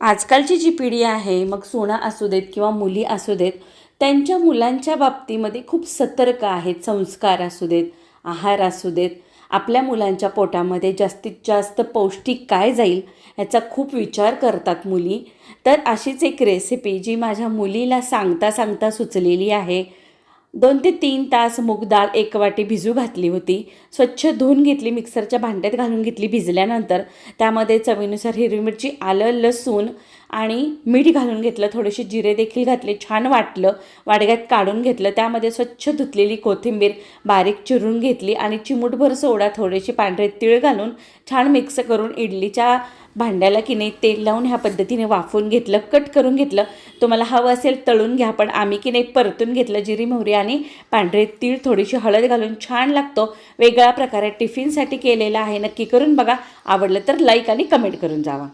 आजकालची जी पिढी आहे, मग सुना असू देत किंवा मुली असू देत, त्यांच्या मुलांच्या बाबतीमध्ये खूप सतर्क आहेत. संस्कार असू देत, आहार असू देत, आपल्या मुलांच्या पोटामध्ये जास्तीत जास्त पौष्टिक काय जाईल याचा खूप विचार करतात मुली. तर अशीच एक रेसिपी जी माझ्या मुलीला सांगता सांगता सुचलेली आहे. 2 ते 3 तास मूग डाळ 1 वाटी भिजू घातली होती. स्वच्छ धुवून घेतली, मिक्सरच्या भांड्यात घालून घेतली. भिजल्यानंतर त्यामध्ये चवीनुसार हिरवी मिरची, आलं, लसूण आणि मीठ घालून घेतलं. थोडेसे जिरे देखील घातले. छान वाटलं. वाडग्यात काढून घेतलं. त्यामध्ये स्वच्छ धुतलेली कोथिंबीर बारीक चिरून घेतली आणि चिमूटभर सोडा, थोडेसे पांढरे तीळ घालून छान मिक्स करून इडलीच्या भांड्याला की नाही तेल लावून ह्या पद्धतीने वाफवून घेतलं. कट करून घेतलं. तुम्हाला हवं असेल तळून घ्या, पण आम्ही की नाही परतून घेतलं. जिरी मोहरी आणि पांढरे तीळ, थोडीशी हळद घालून छान लागतो. वेगळ्या प्रकारे टिफिनसाठी केलेला आहे. नक्की करून बघा. आवडलं तर लाईक आणि कमेंट करून जावा.